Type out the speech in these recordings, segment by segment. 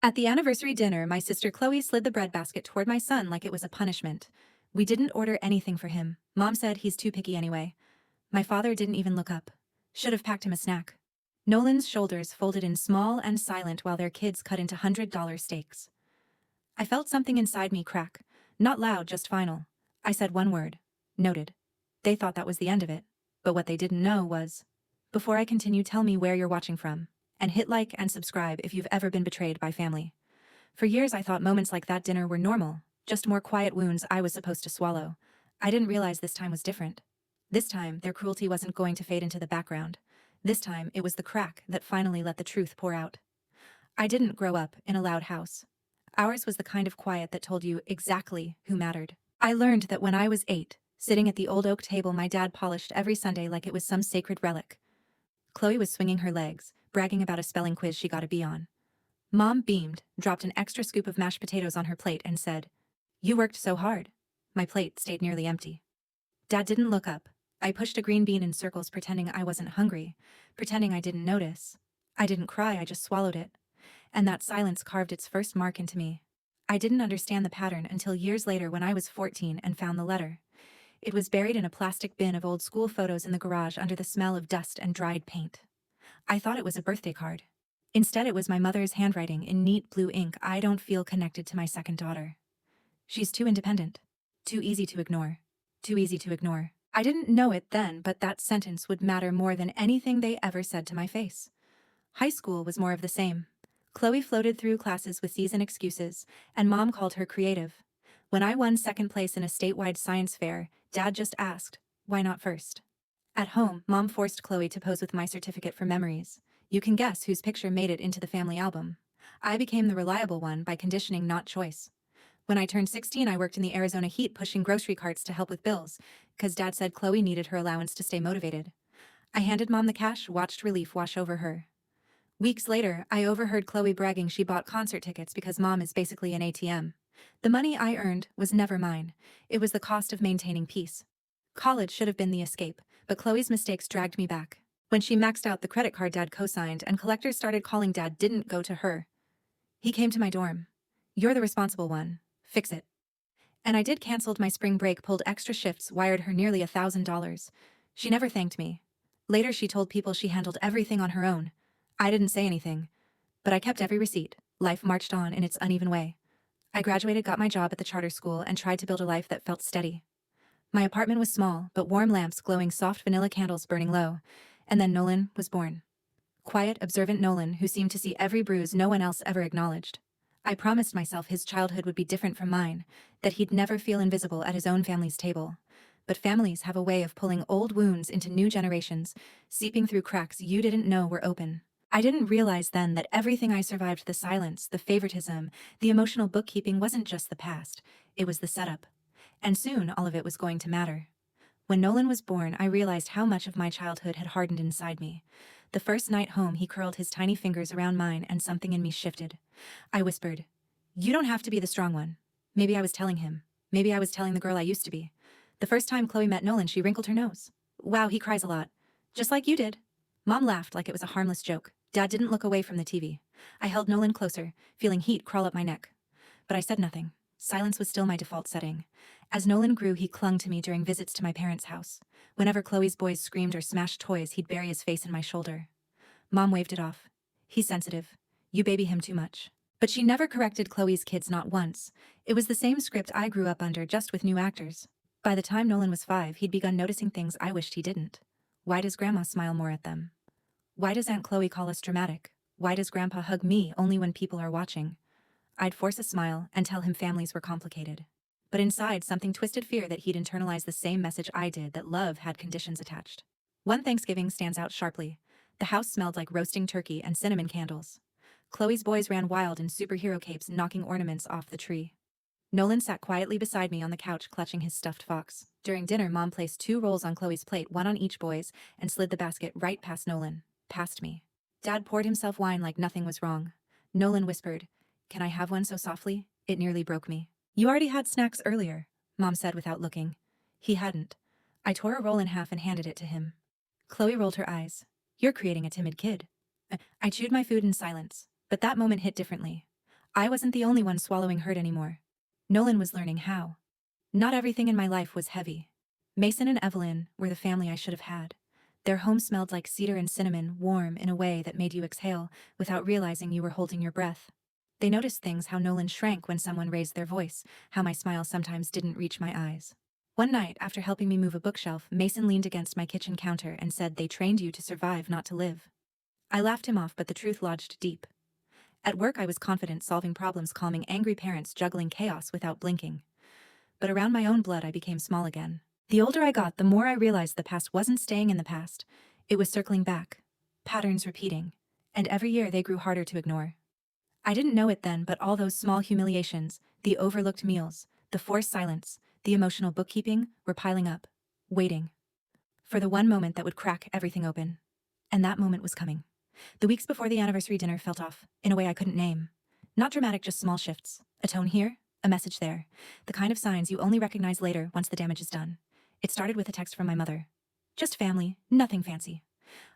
At the anniversary dinner, my sister Chloe slid the breadbasket toward my son like it was a punishment. We didn't order anything for him. Mom said he's too picky anyway. My father didn't even look up. Should have packed him a snack. Nolan's shoulders folded in small and silent while their kids cut into $100 steaks. I felt something inside me crack. Not loud, just final. I said one word. Noted. They thought that was the end of it. But what they didn't know was, before I continue, tell me where you're watching from. And hit like and subscribe if you've ever been betrayed by family. For years I thought moments like that dinner were normal, just more quiet wounds I was supposed to swallow. I didn't realize this time was different. This time, their cruelty wasn't going to fade into the background. This time, it was the crack that finally let the truth pour out. I didn't grow up in a loud house. Ours was the kind of quiet that told you exactly who mattered. I learned that when I was 8, sitting at the old oak table my dad polished every Sunday like it was some sacred relic. Chloe was swinging her legs, bragging about a spelling quiz she got a B on. Mom beamed, dropped an extra scoop of mashed potatoes on her plate and said, "You worked so hard." My plate stayed nearly empty. Dad didn't look up. I pushed a green bean in circles pretending I wasn't hungry, pretending I didn't notice. I didn't cry, I just swallowed it. And that silence carved its first mark into me. I didn't understand the pattern until years later when I was 14 and found the letter. It was buried in a plastic bin of old school photos in the garage under the smell of dust and dried paint. I thought it was a birthday card. Instead, it was my mother's handwriting in neat blue ink. "I don't feel connected to my second daughter. She's too independent. Too easy to ignore. Too easy to ignore." I didn't know it then, but that sentence would matter more than anything they ever said to my face. High school was more of the same. Chloe floated through classes with C's and excuses, and Mom called her creative. When I won second place in a statewide science fair, Dad just asked, "Why not first?" At home, Mom forced Chloe to pose with my certificate for memories. You can guess whose picture made it into the family album. I became the reliable one by conditioning, not choice. When I turned 16, I worked in the Arizona heat pushing grocery carts to help with bills, because Dad said Chloe needed her allowance to stay motivated. I handed Mom the cash, watched relief wash over her. Weeks later, I overheard Chloe bragging she bought concert tickets because Mom is basically an ATM. The money I earned was never mine. It was the cost of maintaining peace. College should have been the escape, but Chloe's mistakes dragged me back. When she maxed out the credit card Dad co-signed and collectors started calling, Dad didn't go to her. He came to my dorm. "You're the responsible one. Fix it." And I did. Canceled my spring break, pulled extra shifts, wired her nearly $1,000. She never thanked me. Later she told people she handled everything on her own. I didn't say anything. But I kept every receipt. Life marched on in its uneven way. I graduated, got my job at the charter school, and tried to build a life that felt steady. My apartment was small, but warm lamps glowing, soft vanilla candles burning low. And then Nolan was born. Quiet, observant Nolan, who seemed to see every bruise no one else ever acknowledged. I promised myself his childhood would be different from mine, that he'd never feel invisible at his own family's table. But families have a way of pulling old wounds into new generations, seeping through cracks you didn't know were open. I didn't realize then that everything I survived, the silence, the favoritism, the emotional bookkeeping, wasn't just the past, it was the setup. And soon all of it was going to matter. When Nolan was born, I realized how much of my childhood had hardened inside me. The first night home, he curled his tiny fingers around mine and something in me shifted. I whispered, "You don't have to be the strong one." Maybe I was telling him. Maybe I was telling the girl I used to be. The first time Chloe met Nolan, she wrinkled her nose. "Wow, he cries a lot. Just like you did." Mom laughed like it was a harmless joke. Dad didn't look away from the TV. I held Nolan closer, feeling heat crawl up my neck. But I said nothing. Silence was still my default setting. As Nolan grew, he clung to me during visits to my parents' house. Whenever Chloe's boys screamed or smashed toys, he'd bury his face in my shoulder. Mom waved it off. "He's sensitive. You baby him too much." But she never corrected Chloe's kids, not once. It was the same script I grew up under, just with new actors. By the time Nolan was 5, he'd begun noticing things I wished he didn't. Why does Grandma smile more at them? Why does Aunt Chloe call us dramatic? Why does Grandpa hug me only when people are watching? I'd force a smile and tell him families were complicated. But inside, something twisted fear that he'd internalize the same message I did, that love had conditions attached. One Thanksgiving stands out sharply. The house smelled like roasting turkey and cinnamon candles. Chloe's boys ran wild in superhero capes, knocking ornaments off the tree. Nolan sat quietly beside me on the couch, clutching his stuffed fox. During dinner, Mom placed 2 rolls on Chloe's plate, one on each boy's, and slid the basket right past Nolan. Past me. Dad poured himself wine like nothing was wrong. Nolan whispered, "Can I have one?" so softly, it nearly broke me. "You already had snacks earlier," Mom said without looking. He hadn't. I tore a roll in half and handed it to him. Chloe rolled her eyes. "You're creating a timid kid." I chewed my food in silence, but that moment hit differently. I wasn't the only one swallowing hurt anymore. Nolan was learning how. Not everything in my life was heavy. Mason and Evelyn were the family I should have had. Their home smelled like cedar and cinnamon, warm in a way that made you exhale without realizing you were holding your breath. They noticed things: how Nolan shrank when someone raised their voice, how my smile sometimes didn't reach my eyes. One night, after helping me move a bookshelf, Mason leaned against my kitchen counter and said, "They trained you to survive, not to live." I laughed him off, but the truth lodged deep. At work, I was confident, solving problems, calming angry parents, juggling chaos without blinking. But around my own blood, I became small again. The older I got, the more I realized the past wasn't staying in the past. It was circling back, patterns repeating, and every year they grew harder to ignore. I didn't know it then, but all those small humiliations, the overlooked meals, the forced silence, the emotional bookkeeping, were piling up, waiting for the one moment that would crack everything open. And that moment was coming. The weeks before the anniversary dinner felt off, in a way I couldn't name. Not dramatic, just small shifts. A tone here, a message there. The kind of signs you only recognize later, once the damage is done. It started with a text from my mother. Just family, nothing fancy.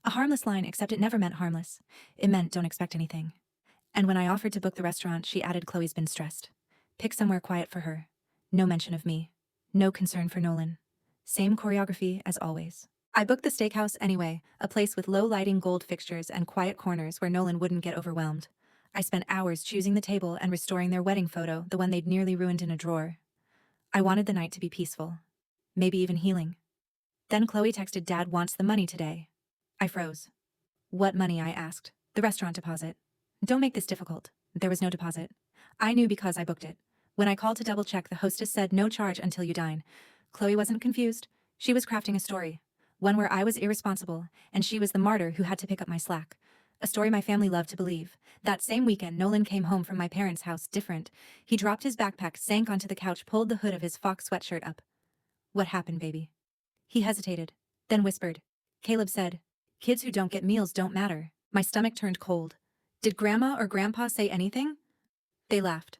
A harmless line, except it never meant harmless. It meant don't expect anything. And when I offered to book the restaurant, she added, "Chloe's been stressed. Pick somewhere quiet for her." No mention of me. No concern for Nolan. Same choreography as always. I booked the steakhouse anyway, a place with low lighting, gold fixtures, and quiet corners where Nolan wouldn't get overwhelmed. I spent hours choosing the table and restoring their wedding photo, the one they'd nearly ruined in a drawer. I wanted the night to be peaceful. Maybe even healing. Then Chloe texted, "Dad wants the money today." I froze. "What money?" I asked. "The restaurant deposit." "Don't make this difficult." There was no deposit. I knew because I booked it. When I called to double check, the hostess said, "No charge until you dine." Chloe wasn't confused. She was crafting a story. One where I was irresponsible, and she was the martyr who had to pick up my slack. A story my family loved to believe. That same weekend, Nolan came home from my parents' house different. He dropped his backpack, sank onto the couch, pulled the hood of his Fox sweatshirt up. "What happened, baby?" He hesitated, then whispered. "Caleb said, kids who don't get meals don't matter." My stomach turned cold. Did Grandma or Grandpa say anything? They laughed.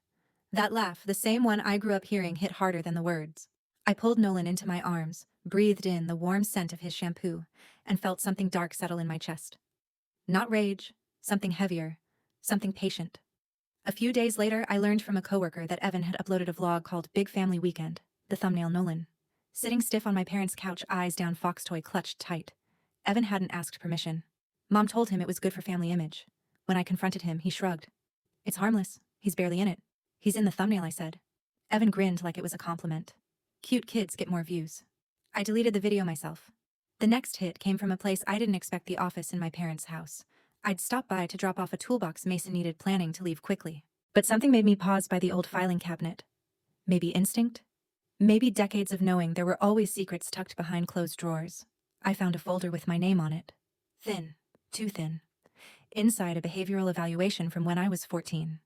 That laugh, the same one I grew up hearing, hit harder than the words. I pulled Nolan into my arms, breathed in the warm scent of his shampoo, and felt something dark settle in my chest. Not rage, something heavier, something patient. A few days later, I learned from a coworker that Evan had uploaded a vlog called Big Family Weekend, the thumbnail Nolan. Sitting stiff on my parents' couch, eyes down, fox toy clutched tight. Evan hadn't asked permission. Mom told him it was good for family image. When I confronted him, he shrugged. "It's harmless. He's barely in it." "He's in the thumbnail," I said. Evan grinned like it was a compliment. "Cute kids get more views." I deleted the video myself. The next hit came from a place I didn't expect: the office in my parents' house. I'd stopped by to drop off a toolbox Mason needed, planning to leave quickly. But something made me pause by the old filing cabinet. Maybe instinct? Maybe decades of knowing there were always secrets tucked behind closed drawers. I found a folder with my name on it. Thin. Too thin. Inside, a behavioral evaluation from when I was 14.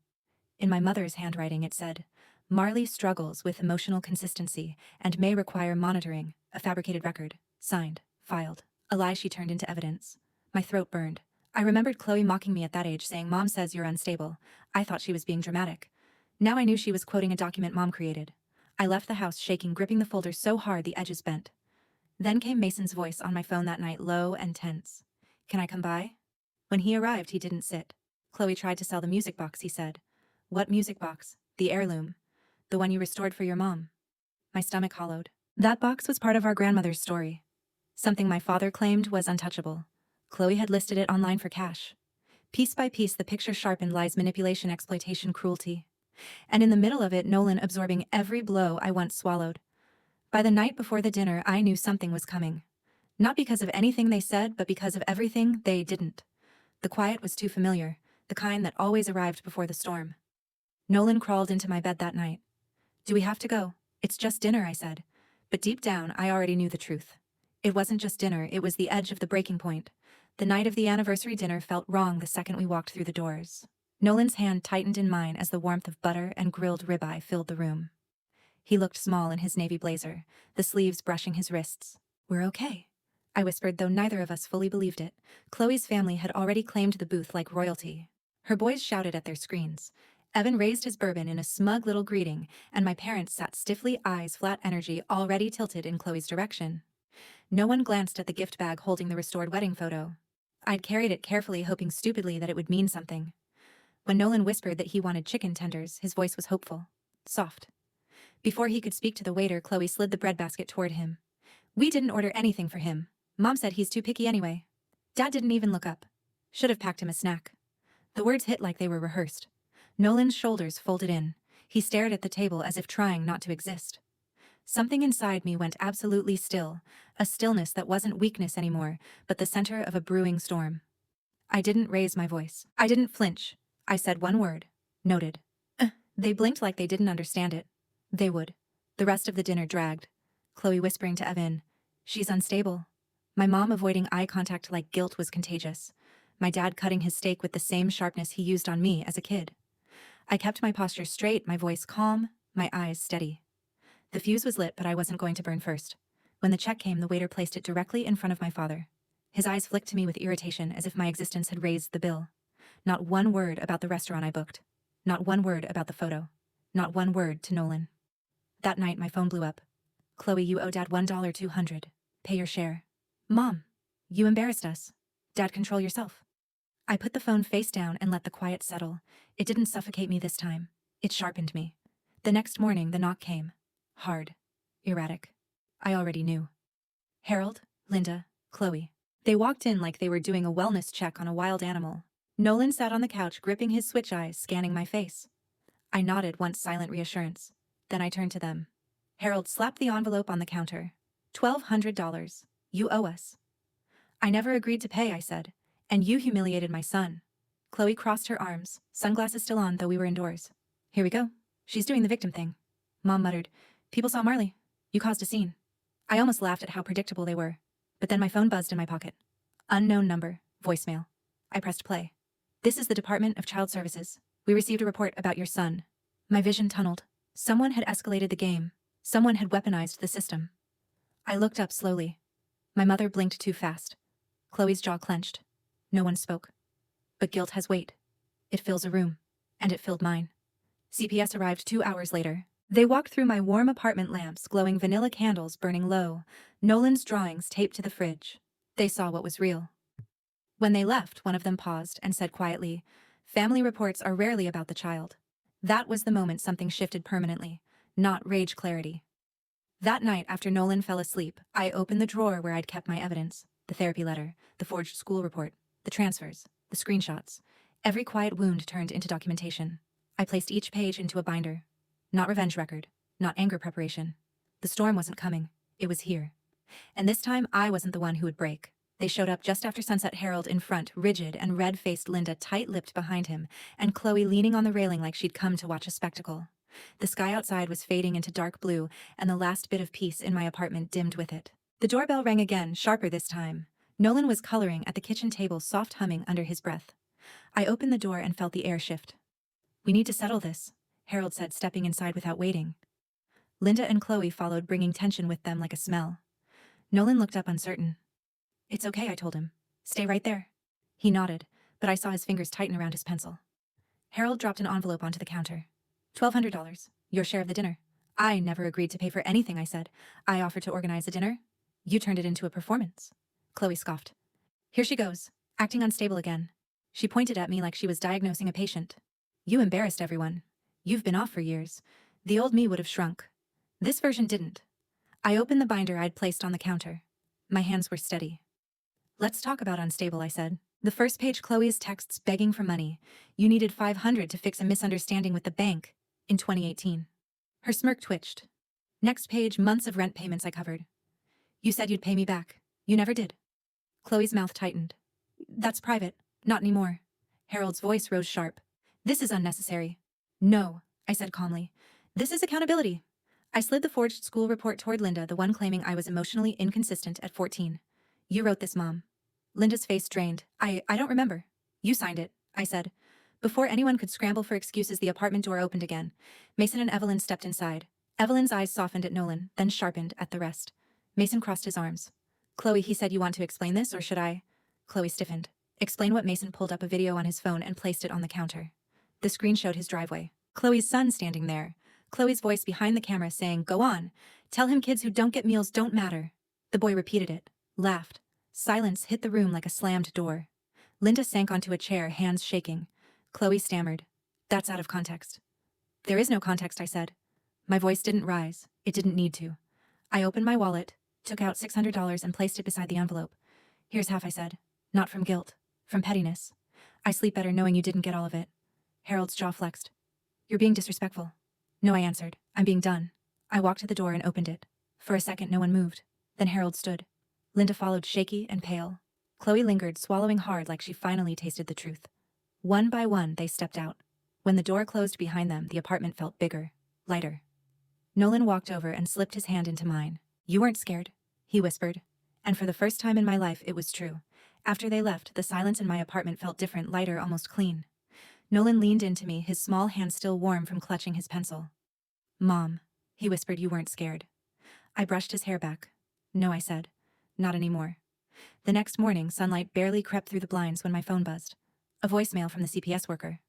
In my mother's handwriting, it said, "Marley struggles with emotional consistency and may require monitoring." A fabricated record. Signed. Filed. A lie she turned into evidence. My throat burned. I remembered Chloe mocking me at that age, saying, "Mom says you're unstable." I thought she was being dramatic. Now I knew she was quoting a document Mom created. I left the house shaking, gripping the folder so hard the edges bent. Then came Mason's voice on my phone that night, low and tense. "Can I come by?" When he arrived, he didn't sit. "Chloe tried to sell the music box," he said. "What music box?" "The heirloom. The one you restored for your mom." My stomach hollowed. That box was part of our grandmother's story. Something my father claimed was untouchable. Chloe had listed it online for cash. Piece by piece, the picture sharpened: lies, manipulation, exploitation, cruelty. And in the middle of it, Nolan absorbing every blow I once swallowed. By the night before the dinner, I knew something was coming. Not because of anything they said, but because of everything they didn't. The quiet was too familiar, the kind that always arrived before the storm. Nolan crawled into my bed that night. "Do we have to go?" "It's just dinner," I said. But deep down, I already knew the truth. It wasn't just dinner, it was the edge of the breaking point. The night of the anniversary dinner felt wrong the second we walked through the doors. Nolan's hand tightened in mine as the warmth of butter and grilled ribeye filled the room. He looked small in his navy blazer, the sleeves brushing his wrists. "We're okay," I whispered, though neither of us fully believed it. Chloe's family had already claimed the booth like royalty. Her boys shouted at their screens. Evan raised his bourbon in a smug little greeting, and my parents sat stiffly, eyes flat, energy already tilted in Chloe's direction. No one glanced at the gift bag holding the restored wedding photo. I'd carried it carefully, hoping stupidly that it would mean something. When Nolan whispered that he wanted chicken tenders, his voice was hopeful. Soft. Before he could speak to the waiter, Chloe slid the bread basket toward him. We didn't order anything for him. Mom said he's too picky anyway. Dad didn't even look up. Should have packed him a snack. The words hit like they were rehearsed. Nolan's shoulders folded in. He stared at the table as if trying not to exist. Something inside me went absolutely still, a stillness that wasn't weakness anymore, but the center of a brewing storm. I didn't raise my voice. I didn't flinch. I said one word. Noted. They blinked like they didn't understand it. They would. The rest of the dinner dragged. Chloe whispering to Evan, "She's unstable." My mom avoiding eye contact like guilt was contagious. My dad cutting his steak with the same sharpness he used on me as a kid. I kept my posture straight, my voice calm, my eyes steady. The fuse was lit, but I wasn't going to burn first. When the check came, the waiter placed it directly in front of my father. His eyes flicked to me with irritation, as if my existence had raised the bill. Not one word about the restaurant I booked. Not one word about the photo. Not one word to Nolan. That night, my phone blew up. "Chloe, you owe Dad $1,200. Pay your share." "Mom, you embarrassed us. Dad, control yourself." I put the phone face down and let the quiet settle. It didn't suffocate me this time. It sharpened me. The next morning, the knock came. Hard. Erratic. I already knew. Harold, Linda, Chloe. They walked in like they were doing a wellness check on a wild animal. Nolan sat on the couch, gripping his switch eyes, scanning my face. I nodded once, silent reassurance. Then I turned to them. Harold slapped the envelope on the counter. $1,200. You owe us. I never agreed to pay, I said. And you humiliated my son. Chloe crossed her arms, sunglasses still on, though we were indoors. Here we go. She's doing the victim thing. Mom muttered, "People saw Marley. You caused a scene." I almost laughed at how predictable they were. But then my phone buzzed in my pocket. Unknown number. Voicemail. I pressed play. "This is the Department of Child Services. We received a report about your son." My vision tunneled. Someone had escalated the game. Someone had weaponized the system. I looked up slowly. My mother blinked too fast. Chloe's jaw clenched. No one spoke. But guilt has weight. It fills a room. And it filled mine. CPS arrived 2 hours later. They walked through my warm apartment lamps, glowing vanilla candles burning low, Nolan's drawings taped to the fridge. They saw what was real. When they left, one of them paused and said quietly, "Family reports are rarely about the child." That was the moment something shifted permanently, not rage clarity. That night, after Nolan fell asleep, I opened the drawer where I'd kept my evidence, the therapy letter, the forged school report, the transfers, the screenshots. Every quiet wound turned into documentation. I placed each page into a binder. Not revenge record, not anger preparation. The storm wasn't coming. It was here. And this time, I wasn't the one who would break. They showed up just after sunset, Harold in front, rigid and red-faced, Linda tight-lipped behind him, and Chloe leaning on the railing like she'd come to watch a spectacle. The sky outside was fading into dark blue, and the last bit of peace in my apartment dimmed with it. The doorbell rang again, sharper this time. Nolan was coloring at the kitchen table, soft humming under his breath. I opened the door and felt the air shift. "We need to settle this," Harold said, stepping inside without waiting. Linda and Chloe followed, bringing tension with them like a smell. Nolan looked up, uncertain. "It's okay," I told him. "Stay right there." He nodded, but I saw his fingers tighten around his pencil. Harold dropped an envelope onto the counter. $1,200. Your share of the dinner." "I never agreed to pay for anything," I said. "I offered to organize the dinner. You turned it into a performance." Chloe scoffed. "Here she goes, acting unstable again." She pointed at me like she was diagnosing a patient. "You embarrassed everyone. You've been off for years. The old me would have shrunk. This version didn't." I opened the binder I'd placed on the counter. My hands were steady. "Let's talk about unstable," I said. The first page, Chloe's texts begging for money. "You needed $500 to fix a misunderstanding with the bank in 2018. Her smirk twitched. Next page, months of rent payments I covered. "You said you'd pay me back. You never did." Chloe's mouth tightened. "That's private. Not anymore." Harold's voice rose sharp. "This is unnecessary." "No," I said calmly. "This is accountability." I slid the forged school report toward Linda, the one claiming I was emotionally inconsistent at 14. "You wrote this, Mom." Linda's face drained. I don't remember." "You signed it," I said. Before anyone could scramble for excuses, the apartment door opened again. Mason and Evelyn stepped inside. Evelyn's eyes softened at Nolan, then sharpened at the rest. Mason crossed his arms. "Chloe, he said you want to explain this, or should I?" Chloe stiffened. "Explain what?" Mason pulled up a video on his phone and placed it on the counter. The screen showed his driveway. Chloe's son standing there. Chloe's voice behind the camera saying, "Go on. Tell him kids who don't get meals don't matter." The boy repeated it, laughed. Silence hit the room like a slammed door. Linda sank onto a chair, hands shaking. Chloe stammered. That's out of context. There is no context, I said. My voice didn't rise. It didn't need to. I opened my wallet, took out $600 and placed it beside the envelope. Here's half, I said. Not from guilt. From pettiness. I sleep better knowing you didn't get all of it. Harold's jaw flexed. You're being disrespectful. No, I answered. I'm being done. I walked to the door and opened it. For a second, no one moved. Then Harold stood. Linda followed, shaky and pale. Chloe lingered, swallowing hard like she finally tasted the truth. One by one, they stepped out. When the door closed behind them, the apartment felt bigger, lighter. Nolan walked over and slipped his hand into mine. You weren't scared, he whispered. And for the first time in my life, it was true. After they left, the silence in my apartment felt different, lighter, almost clean. Nolan leaned into me, his small hand still warm from clutching his pencil. Mom, he whispered, you weren't scared. I brushed his hair back. No, I said. Not anymore. The next morning, sunlight barely crept through the blinds when my phone buzzed. A voicemail from the CPS worker.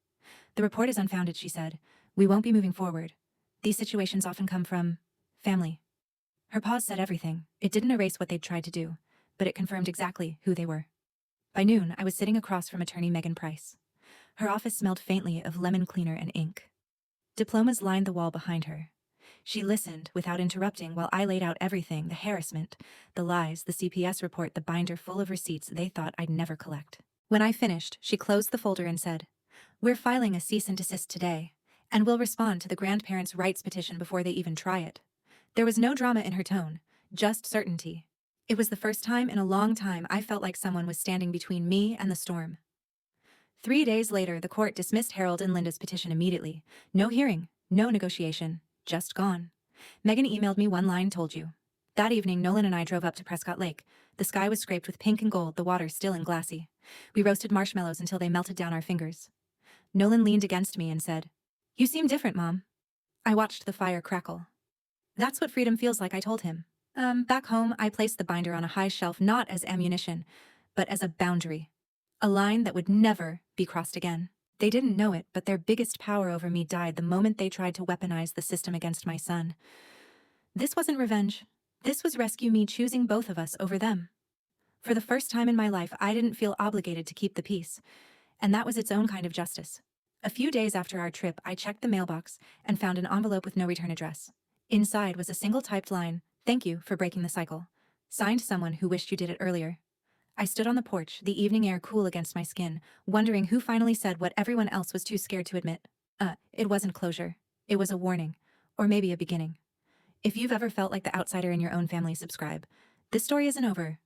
The report is unfounded, she said. We won't be moving forward. These situations often come from family. Her pause said everything. It didn't erase what they'd tried to do, but it confirmed exactly who they were. By noon, I was sitting across from attorney Megan Price. Her office smelled faintly of lemon cleaner and ink. Diplomas lined the wall behind her. She listened without interrupting while I laid out everything, the harassment, the lies, the CPS report, the binder full of receipts they thought I'd never collect. When I finished, she closed the folder and said, We're filing a cease and desist today, and we'll respond to the grandparents' rights petition before they even try it. There was no drama in her tone, just certainty. It was the first time in a long time I felt like someone was standing between me and the storm. 3 days later, the court dismissed Harold and Linda's petition immediately. No hearing, no negotiation, just gone. Megan emailed me one line, told you. That evening, Nolan and I drove up to Prescott Lake. The sky was scraped with pink and gold, the water still and glassy. We roasted marshmallows until they melted down our fingers. Nolan leaned against me and said, You seem different, Mom. I watched the fire crackle. That's what freedom feels like, I told him. Back home, I placed the binder on a high shelf not as ammunition, but as a boundary. A line that would never be crossed again. They didn't know it, but their biggest power over me died the moment they tried to weaponize the system against my son. This wasn't revenge. This was rescue me choosing both of us over them. For the first time in my life, I didn't feel obligated to keep the peace, and that was its own kind of justice. A few days after our trip, I checked the mailbox and found an envelope with no return address. Inside was a single typed line, Thank you for breaking the cycle. Signed someone who wished you did it earlier. I stood on the porch, the evening air cool against my skin, wondering who finally said what everyone else was too scared to admit. It wasn't closure. It was a warning. Or maybe a beginning. If you've ever felt like the outsider in your own family, subscribe. This story isn't over.